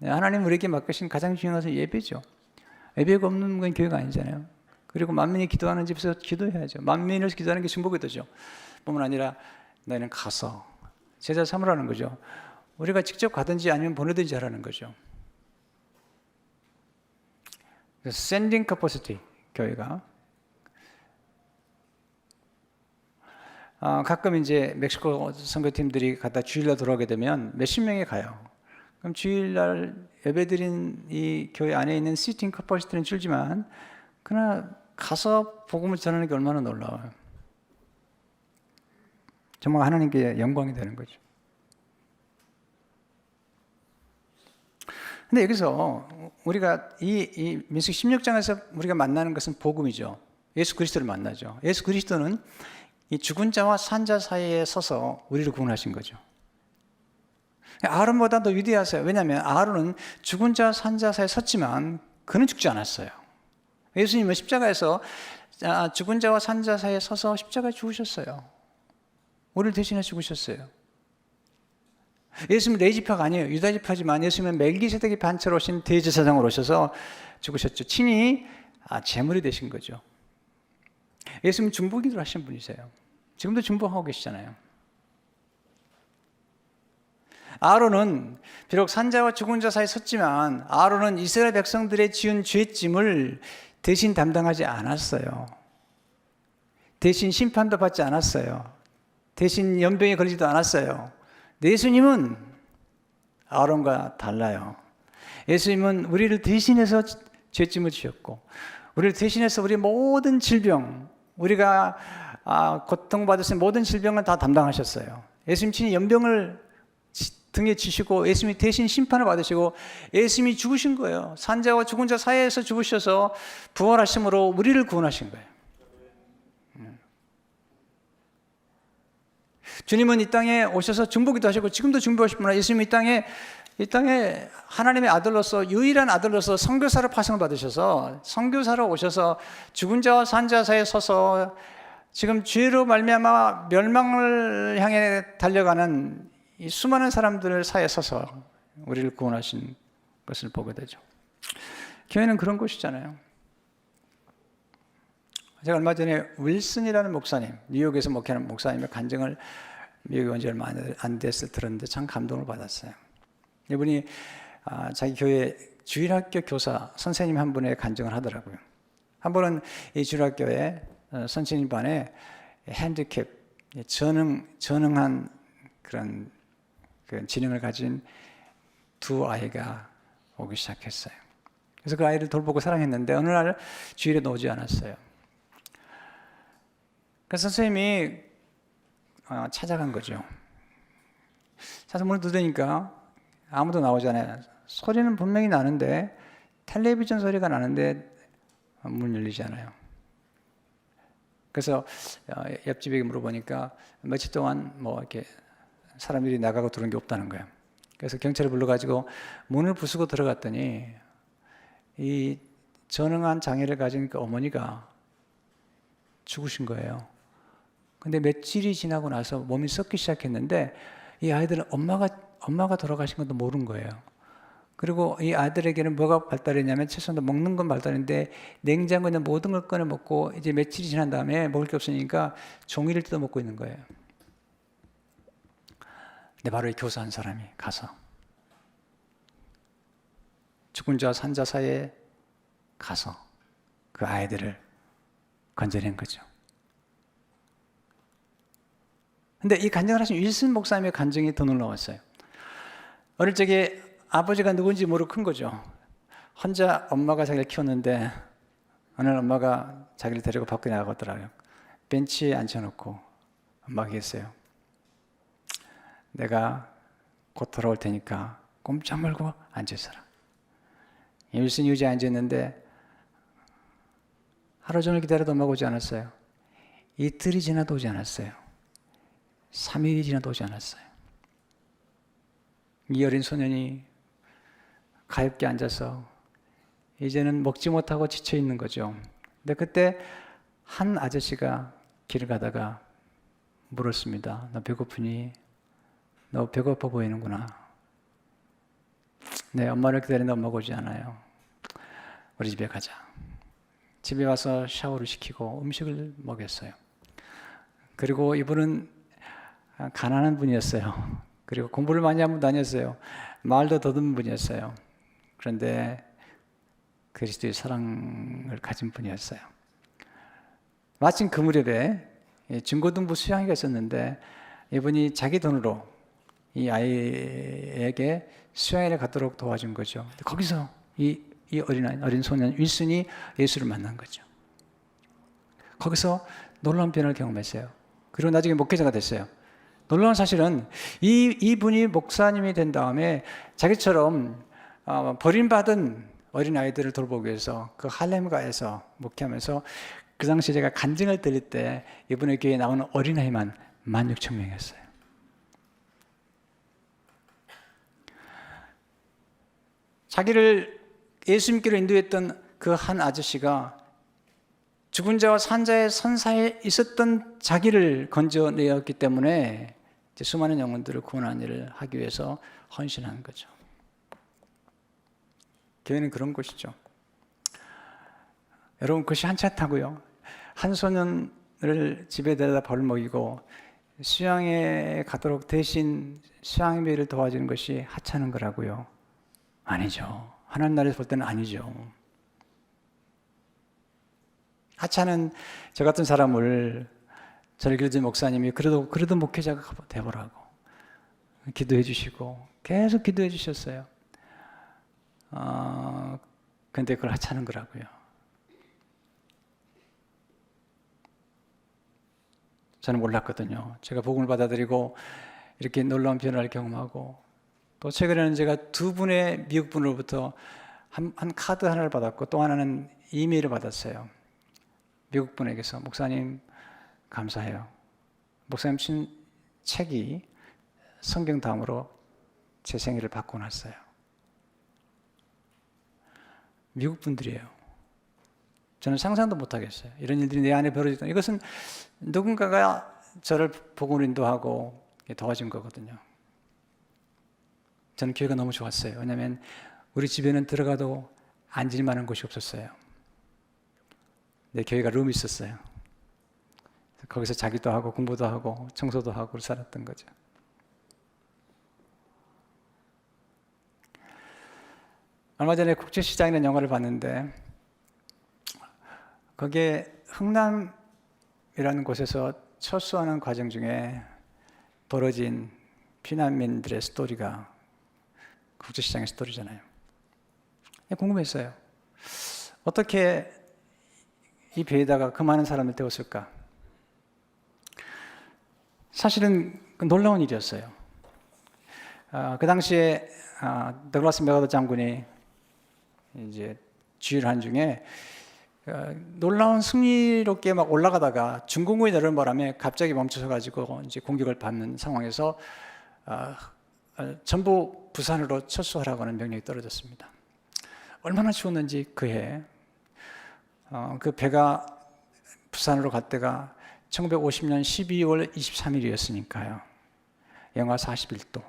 하나님 우리에게 맡기신 가장 중요한 것은 예배죠. 예배가 없는 건 교회가 아니잖아요. 그리고 만민이 기도하는 집에서 기도해야죠. 만민을 기도하는 게 중보기도죠. 뿐만 아니라 너희는 가서 제자 삼으라는 거죠. 우리가 직접 가든지 아니면 보내든지 하라는 거죠. sending capacity, 교회가. 가끔 이제 멕시코 선교팀들이 갔다 주일날 돌아오게 되면 몇십 명이 가요. 그럼 주일날 예배드린 이 교회 안에 있는 시팅 캐퍼시티는 줄지만 그러나 가서 복음을 전하는 게 얼마나 놀라워요. 정말 하나님께 영광이 되는 거죠. 근데 여기서 우리가 이 민수기 16장에서 우리가 만나는 것은 복음이죠. 예수 그리스도를 만나죠. 예수 그리스도는 이 죽은 자와 산 자 사이에 서서 우리를 구원하신 거죠. 아론보다 더 위대하세요. 왜냐하면 아론은 죽은 자와 산 자 사이에 섰지만 그는 죽지 않았어요. 예수님은 십자가에서 죽은 자와 산 자 사이에 서서 십자가에 죽으셨어요. 우리를 대신해 죽으셨어요. 예수님은 레위지파가 아니에요. 유다지파지만 예수님은 멜기세덱의 반차로 오신 대제사장으로 오셔서 죽으셨죠. 친히 제물이 되신 거죠. 예수님은 중보기도를 하신 분이세요. 지금도 중보하고 계시잖아요. 아론은 비록 산자와 죽은 자 사이에 섰지만 아론은 이스라엘 백성들의 지은 죄짐을 대신 담당하지 않았어요. 대신 심판도 받지 않았어요. 대신 연병에 걸리지도 않았어요. 예수님은 아론과 달라요. 예수님은 우리를 대신해서 죄짐을 지었고 우리를 대신해서 우리의 모든 질병, 우리가 고통받을 수 있는 모든 질병을 다 담당하셨어요. 예수님 친히 연병을 등에 지시고 예수님이 대신 심판을 받으시고 예수님이 죽으신 거예요. 산자와 죽은 자 사이에서 죽으셔서 부활하심으로 우리를 구원하신 거예요. 주님은 이 땅에 오셔서 중보기도 하시고 지금도 중보하실 분이라 예수님이 이 땅에 하나님의 아들로서 유일한 아들로서 선교사로 파송을 받으셔서 선교사로 오셔서 죽은 자와 산 자 사이에 서서 지금 죄로 말미암아 멸망을 향해 달려가는 이 수많은 사람들 사이에 서서 우리를 구원하신 것을 보게 되죠. 교회는 그런 곳이잖아요. 제가 얼마 전에 윌슨이라는 목사님, 뉴욕에서 목회하는 목사님의 간증을 미국에 온 지 얼마 안 됐을 때 들었는데 참 감동을 받았어요. 이분이 자기 교회 주일학교 교사 선생님 한 분의 간증을 하더라고요. 한 번은 이 주일학교에 선생님 반에 핸디캡, 전응한 그런 지능을 가진 두 아이가 오기 시작했어요. 그래서 그 아이를 돌보고 사랑했는데 어느 날 주일에 오지 않았어요. 그래서 선생님이 찾아간 거죠. 찾아서 문을 두드리니까 아무도 나오지 않아요. 소리는 분명히 나는데 텔레비전 소리가 나는데 문 열리지 않아요. 그래서 옆집에게 물어보니까 며칠 동안 이렇게 사람들이 나가고 들어온 게 없다는 거예요. 그래서 경찰을 불러가지고 문을 부수고 들어갔더니 이 전응한 장애를 가진 그 어머니가 죽으신 거예요. 근데 며칠이 지나고 나서 몸이 썩기 시작했는데 이 아이들은 엄마가 돌아가신 것도 모르는 거예요. 그리고 이 아들에게는 뭐가 발달했냐면 최소한 먹는 건 발달했는데 냉장고에 있는 모든 걸 꺼내 먹고 이제 며칠이 지난 다음에 먹을 게 없으니까 종이를 뜯어 먹고 있는 거예요. 근데 바로 이 교사 한 사람이 가서 죽은 자와 산 자 사이에 가서 그 아이들을 건져낸 거죠. 근데 이 간증을 하신 윌슨 목사님의 간증이 더 놀라웠어요. 어릴 적에 아버지가 누군지 모르고 큰 거죠. 혼자 엄마가 자기를 키웠는데 어느 날 엄마가 자기를 데리고 밖에 나가더라고요. 벤치에 앉혀놓고 엄마가 했어요. 내가 곧 돌아올 테니까 꼼짝 말고 앉아있어라. 윌슨이 의자에 앉았는데 하루 종일 기다려도 엄마가 오지 않았어요. 이틀이 지나도 오지 않았어요. 3일이나 오지 않았어요. 이 어린 소년이 가엾게 앉아서 이제는 먹지 못하고 지쳐 있는 거죠. 근데 그때 한 아저씨가 길을 가다가 물었습니다. 너 배고프니? 너 배고파 보이는구나. 네, 엄마를 기다리는데 엄마가 오지 않아요. 우리 집에 가자. 집에 와서 샤워를 시키고 음식을 먹였어요. 그리고 이분은 가난한 분이었어요. 그리고 공부를 많이 한 분도 아니었어요. 말도 더듬은 분이었어요. 그런데 그리스도의 사랑을 가진 분이었어요. 마침 그 무렵에 중고등부 수양회가 있었는데 이분이 자기 돈으로 이 아이에게 수양회를 가도록 도와준 거죠. 거기서 이 어린 소년 윌슨이 예수를 만난 거죠. 거기서 놀라운 변화를 경험했어요. 그리고 나중에 목회자가 됐어요. 놀라운 사실은 이분이 목사님이 된 다음에 자기처럼 버림받은 어린 아이들을 돌보기 위해서 그 할렘가에서 목회하면서 그 당시 제가 간증을 드릴 때 이분의 교회에 나오는 어린아이만 16,000명이었어요. 자기를 예수님께로 인도했던 그 한 아저씨가 죽은 자와 산 자의 선사에 있었던 자기를 건져내었기 때문에 이제 수많은 영혼들을 구원하는 일을 하기 위해서 헌신하는 거죠. 교회는 그런 곳이죠. 여러분, 그것이 한참타고요. 한 소년을 집에 데려다 밥을 먹이고 수양에 가도록 대신 수양비를 도와주는 것이 하찮은 거라고요? 아니죠. 하나님 나라에서 볼 때는 아니죠. 하찮은 저 같은 사람을 저를 기르신 목사님이 그래도 목회자가 되보라고 기도해 주시고 계속 기도해 주셨어요. 근데 그걸 하찮은 거라고요. 저는 몰랐거든요. 제가 복음을 받아들이고 이렇게 놀라운 변화를 경험하고 또 최근에는 제가 2분의 미국 분으로부터 한 카드 하나를 받았고 또 하나는 이메일을 받았어요. 미국 분에게서 목사님 감사해요. 목사님 쓴 책이 성경 다음으로 제 생애를 바꿔놨어요. 미국 분들이에요. 저는 상상도 못하겠어요. 이런 일들이 내 안에 벌어졌다. 이것은 누군가가 저를 복음으로 인도하고 도와준 거거든요. 저는 교회가 너무 좋았어요. 왜냐하면 우리 집에는 들어가도 앉을 만한 곳이 없었어요. 내 교회가 룸이 있었어요. 거기서 자기도 하고 공부도 하고 청소도 하고 살았던 거죠. 얼마 전에 국제시장이라는 영화를 봤는데 거기에 흥남이라는 곳에서 철수하는 과정 중에 벌어진 피난민들의 스토리가 국제시장의 스토리잖아요. 궁금했어요. 어떻게 이 배에다가 그 많은 사람을 태웠을까? 사실은 놀라운 일이었어요. 그 당시에 더글라스 맥아더 장군이 이제 주의를 한 중에 놀라운 승리롭게 막 올라가다가 중공군이 내려오는 바람에 갑자기 멈춰서 가지고 이제 공격을 받는 상황에서 전부 부산으로 철수하라고 하는 명령이 떨어졌습니다. 얼마나 추웠는지 그해 그 배가 부산으로 갈 때가 1950년 12월 23일이었으니까요. 영하 41도.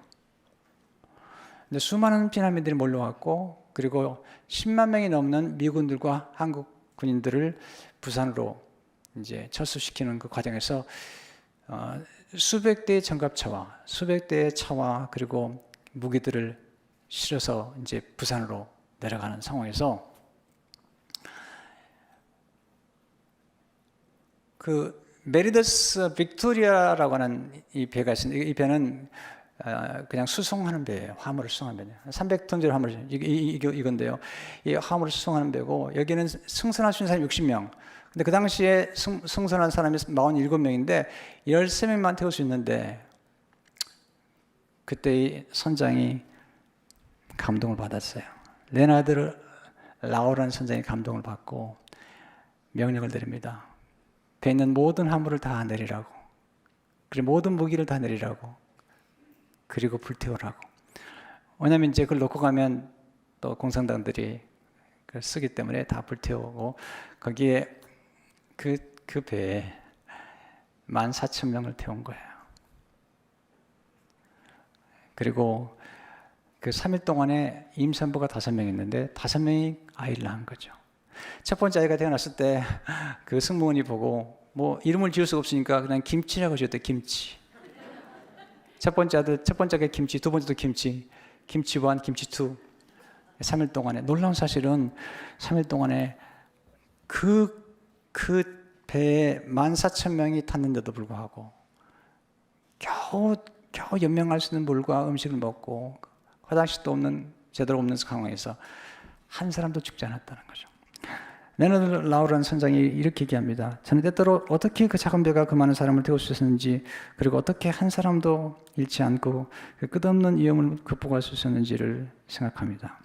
근데 수많은 피난민들이 몰려왔고 그리고 10만 명이 넘는 미군들과 한국 군인들을 부산으로 이제 철수시키는 그 과정에서 수백 대의 전갑차와 수백 대의 차와 그리고 무기들을 실어서 이제 부산으로 내려가는 상황에서 그 메리더스 빅토리아라고 하는 이 배가 있습니다. 이 배는 그냥 수송하는 배예요. 화물을 수송하는 배예요. 300톤짜리 화물 이건데요. 이 화물을 수송하는 배고 여기는 승선할 수 있는 사람이 60명. 근데 그 당시에 승선한 사람이 47명인데 13명만 태울 수 있는데 그때 이 선장이 감동을 받았어요. 레나드 라오라는 선장이 감동을 받고 명령을 내립니다. 배에 있는 모든 화물을 다 내리라고. 그리고 모든 무기를 다 내리라고. 그리고 불태우라고. 왜냐하면 이제 그걸 놓고 가면 또 공산당들이 그걸 쓰기 때문에 다 불태우고, 거기에 그 배에 14,000명을 태운 거예요. 그리고 그 3일 동안에 임산부가 5명 있는데 5명이 아이를 낳은 거죠. 첫 번째 아이가 태어났을 때 그 승무원이 보고 뭐 이름을 지을 수가 없으니까 그냥 김치라고 지었대. 김치. 첫 번째가 김치, 두 번째도 김치, 김치 1, 김치 2. 3일 동안에, 놀라운 사실은 3일 동안에 그 배에 14,000명이 탔는데도 불구하고 겨우 연명할 수 있는 물과 음식을 먹고 화장실도 없는, 제대로 없는 상황에서 한 사람도 죽지 않았다는 거죠. 레너드 라우라는 선장이 이렇게 얘기합니다. 저는 때때로 어떻게 그 작은 배가 그 많은 사람을 태울 수 있었는지, 그리고 어떻게 한 사람도 잃지 않고 그 끝없는 위험을 극복할 수 있었는지를 생각합니다.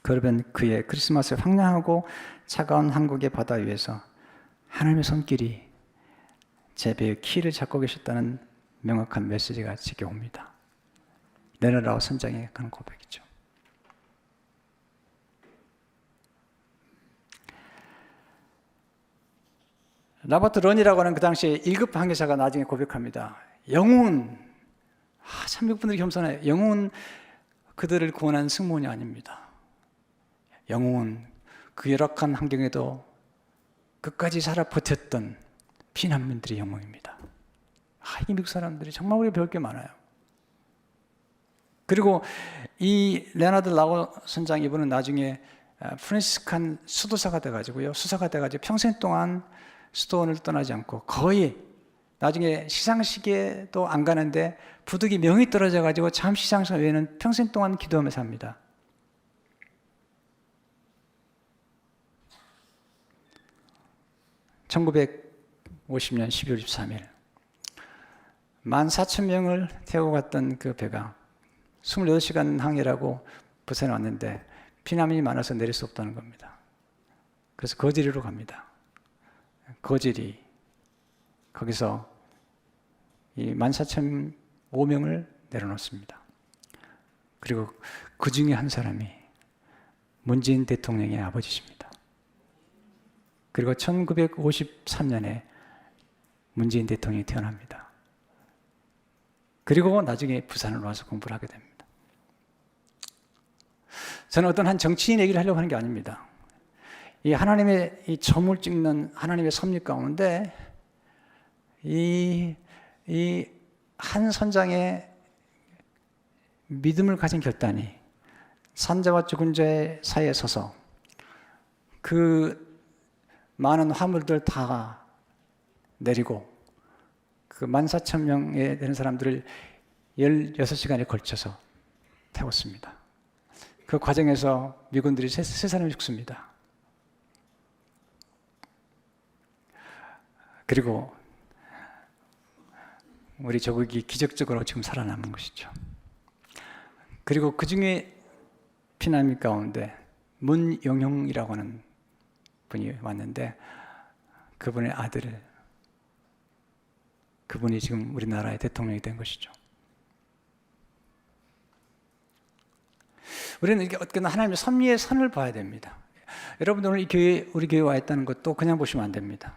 그러면 그의 크리스마스의 황량하고 차가운 한국의 바다 위에서 하나님의 손길이 제 배의 키를 잡고 계셨다는 명확한 메시지가 제게 옵니다. 레너드 라우 선장의 그런 고백이죠. 라버트 런이라고 하는 그 당시에 1급 항해사가 나중에 고백합니다. 영웅은, 참미국분들이 겸손해요. 영웅은 그들을 구원한 승무원이 아닙니다. 영웅은 그 열악한 환경에도 끝까지 살아 버텼던 피난민들의 영웅입니다. 이 미국 사람들이 정말 우리가 배울 게 많아요. 그리고 이 레너드 라우 선장, 이분은 나중에 프란시스칸 수도사가 돼가지고요, 수사가 돼가지고 평생 동안 수도원을 떠나지 않고 거의 나중에 시상식에도 안 가는데 부득이 명이 떨어져 가지고 참 시상식 외에는 평생 동안 기도하며 삽니다. (1950년 12월 23일) 14,000명을 태우고 갔던 그 배가 28시간 항해라고 부산에 왔는데 피난민이 많아서 내릴 수 없다는 겁니다. 그래서 거제리로 갑니다. 거제리, 거기서 이 14,005명을 내려놓습니다. 그리고 그 중에 한 사람이 문재인 대통령의 아버지십니다. 그리고 1953년에 문재인 대통령이 태어납니다. 그리고 나중에 부산으로 와서 공부를 하게 됩니다. 저는 어떤 한 정치인 얘기를 하려고 하는 게 아닙니다. 이 하나님의 이 점을 찍는 하나님의 섭리 가운데 이 한 선장의 믿음을 가진 결단이 산자와 죽은 자의 사이에 서서 그 많은 화물들 다 내리고 그 14,000명에 되는 사람들을 16시간에 걸쳐서 태웠습니다. 그 과정에서 미군들이 세 사람이 죽습니다. 그리고 우리 조국이 기적적으로 지금 살아남은 것이죠. 그리고 그 중에 피난민 가운데 문영형이라고 하는 분이 왔는데 그분의 아들, 그분이 지금 우리나라의 대통령이 된 것이죠. 우리는 이렇게 어떤 하나님의 섭리의 선을 봐야 됩니다. 여러분들 오늘 우리 교회에 와 있다는 것도 그냥 보시면 안 됩니다.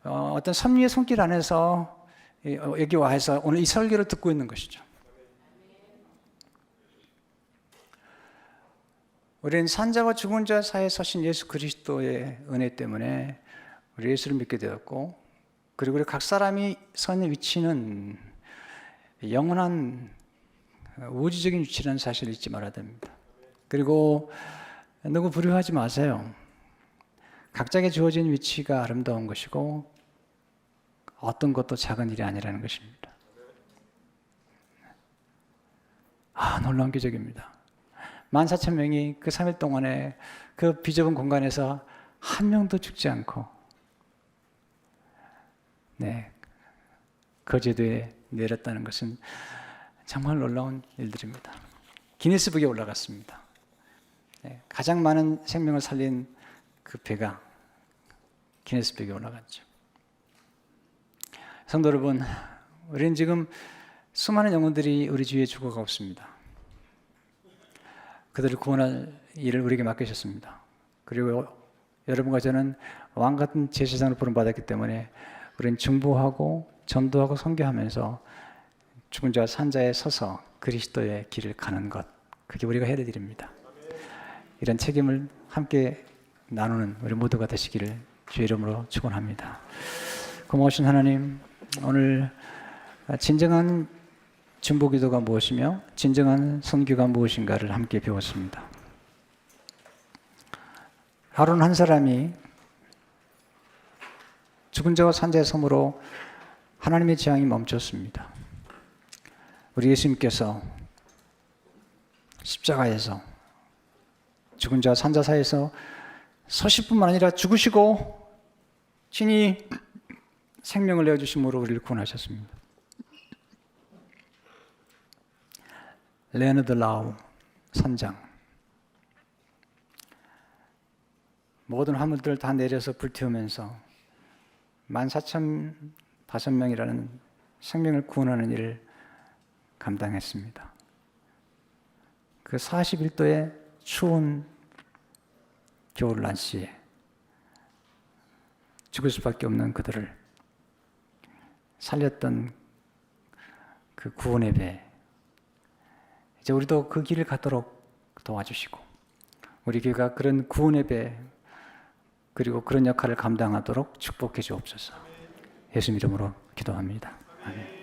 어떤 섭리의 손길 안에서 여기 와서 오늘 이 설교를 듣고 있는 것이죠. 우리는 산자와 죽은 자 사이에 서신 예수 그리스도의 은혜 때문에 우리 예수를 믿게 되었고, 그리고 우리 각 사람이 서 있는 위치는 영원한 우주적인 위치라는 사실을 잊지 말아야 됩니다. 그리고 누구 부러워하지 마세요. 각자에게 주어진 위치가 아름다운 것이고 어떤 것도 작은 일이 아니라는 것입니다. 놀라운 기적입니다. 14,000명이 그 3일 동안에 그 비좁은 공간에서 한 명도 죽지 않고 거제도에 내렸다는 것은 정말 놀라운 일들입니다. 기네스북에 올라갔습니다. 가장 많은 생명을 살린 그 배가 기네스북에 올라갔죠. 성도 여러분, 우리는 지금 수많은 영혼들이 우리 주위에 죽어가고 있습니다. 그들을 구원할 일을 우리에게 맡기셨습니다. 그리고 여러분과 저는 왕 같은 제사장을 부름받았기 때문에 우리는 중보하고 전도하고 선교하면서 죽은 자와 산 자에 서서 그리스도의 길을 가는 것, 그게 우리가 해야 될 일입니다. 이런 책임을 함께 나누는 우리 모두가 되시기를 주의 이름으로 축원합니다. 고마우신 하나님, 오늘 진정한 중보기도가 무엇이며 진정한 선교가 무엇인가를 함께 배웠습니다. 하루는 한 사람이 죽은 자와 산 자의 섬으로 하나님의 재앙이 멈췄습니다. 우리 예수님께서 십자가에서 죽은 자와 산 자 사이에서 서실 뿐만 아니라 죽으시고 친히 생명을 내어주심으로 우리를 구원하셨습니다. 레너드 라우 선장, 모든 화물들을 다 내려서 불태우면서 14,005명이라는 생명을 구원하는 일을 감당했습니다. 그 41도의 추운 겨울 날씨에 죽을 수밖에 없는 그들을 살렸던 그 구원의 배, 이제 우리도 그 길을 가도록 도와주시고 우리 교회가 그런 구원의 배 그리고 그런 역할을 감당하도록 축복해 주옵소서. 예수 이름으로 기도합니다. 아멘.